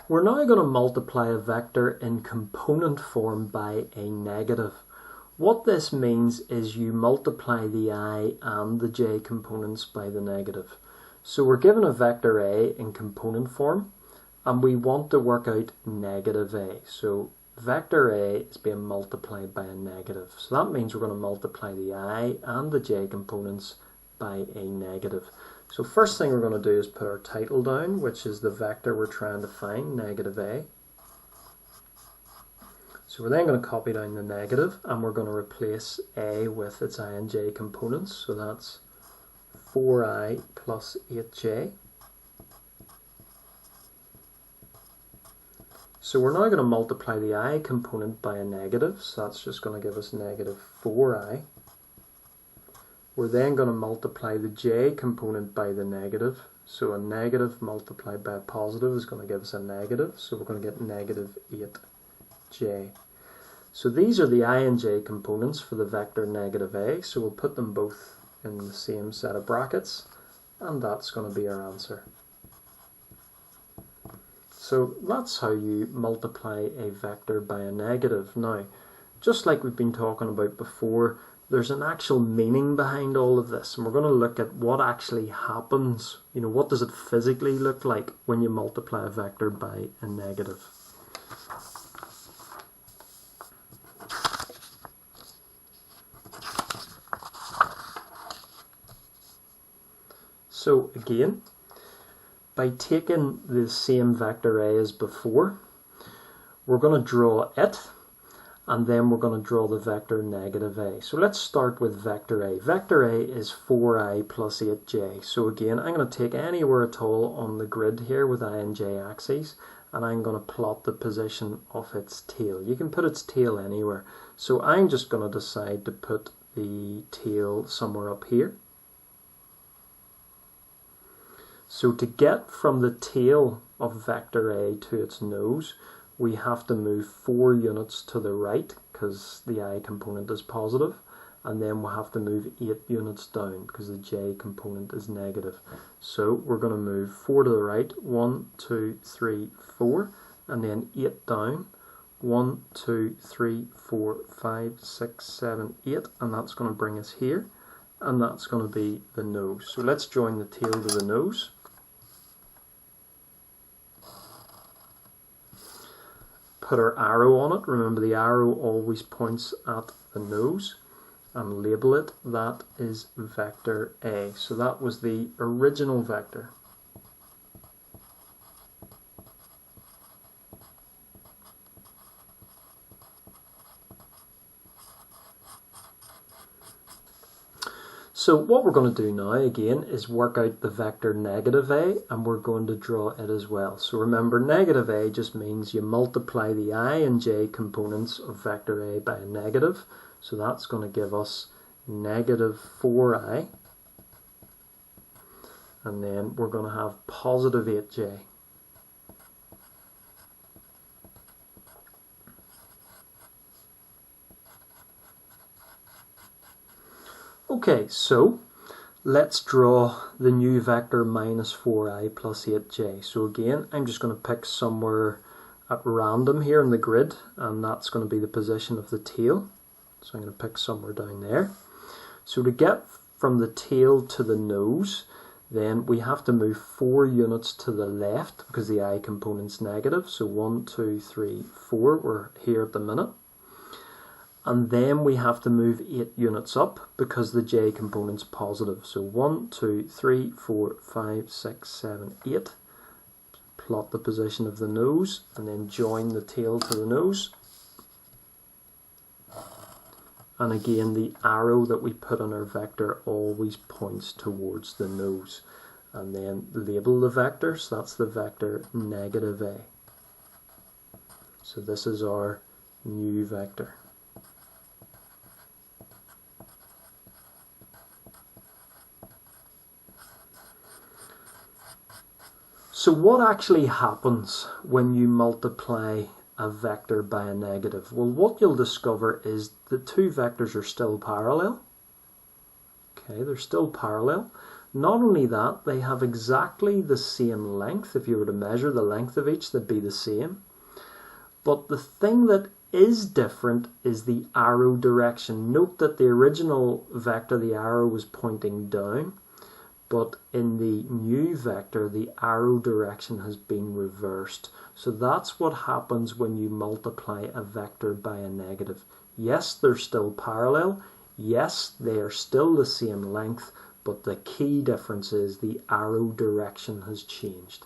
We're now going to multiply a vector in component form by a negative. What this means is you multiply the I and the j components by the negative. So we're given a vector A in component form and we want to work out negative A. So vector A is being multiplied by a negative. So that means we're going to multiply the I and the j components by a negative. So first thing we're going to do is put our title down, which is the vector we're trying to find, negative A. So we're then going to copy down the negative and we're going to replace A with its I and j components. So that's 4i plus 8j. So we're now going to multiply the I component by a negative, so that's just going to give us negative 4i. We're then going to multiply the j component by the negative, so a negative multiplied by a positive is going to give us a negative, so we're going to get negative 8j. So these are the I and j components for the vector negative A, so we'll put them both in the same set of brackets, and that's going to be our answer. So that's how you multiply a vector by a negative. Now, just like we've been talking about before, there's an actual meaning behind all of this, and we're going to look at what actually happens. You know, what does it physically look like when you multiply a vector by a negative? So again, by taking the same vector A as before, we're going to draw it, and then we're going to draw the vector negative A. So let's start with vector A. Vector A is 4i plus 8j. So again, I'm going to take anywhere at all on the grid here with I and j axes, and I'm going to plot the position of its tail. You can put its tail anywhere. So I'm just going to decide to put the tail somewhere up here. So to get from the tail of vector A to its nose, we have to move 4 units to the right because the I component is positive, and then we'll have to move 8 units down because the j component is negative. So we're going to move 4 to the right, 1, 2, 3, 4, and then 8 down, 1, 2, 3, 4, 5, 6, 7, 8, and that's going to bring us here, and that's going to be the nose. So let's join the tail to the nose. Put our arrow on it. Remember, the arrow always points at the nose, and label it. That is vector A. So that was the original vector. So what we're going to do now again is work out the vector negative A, and we're going to draw it as well. So remember, negative A just means you multiply the I and j components of vector A by a negative. So that's going to give us negative 4i, and then we're going to have positive 8j. Okay, so let's draw the new vector minus 4i plus 8j. So again, I'm just going to pick somewhere at random here in the grid, and that's going to be the position of the tail. So I'm going to pick somewhere down there. So to get from the tail to the nose, then we have to move 4 units to the left because the I component's negative. So 1, 2, 3, 4, we're here at the minute. And then we have to move 8 units up because the j component's positive. So 1, 2, 3, 4, 5, 6, 7, 8. Plot the position of the nose and then join the tail to the nose. And again, the arrow that we put on our vector always points towards the nose. And then label the vector, so that's the vector negative A. So this is our new vector. So what actually happens when you multiply a vector by a negative? Well, what you'll discover is the two vectors are still parallel. Okay, they're still parallel. Not only that, they have exactly the same length. If you were to measure the length of each, they'd be the same. But the thing that is different is the arrow direction. Note that the original vector, the arrow was pointing down, but in the new vector, the arrow direction has been reversed. So that's what happens when you multiply a vector by a negative. Yes, they're still parallel. Yes, they are still the same length, but the key difference is the arrow direction has changed.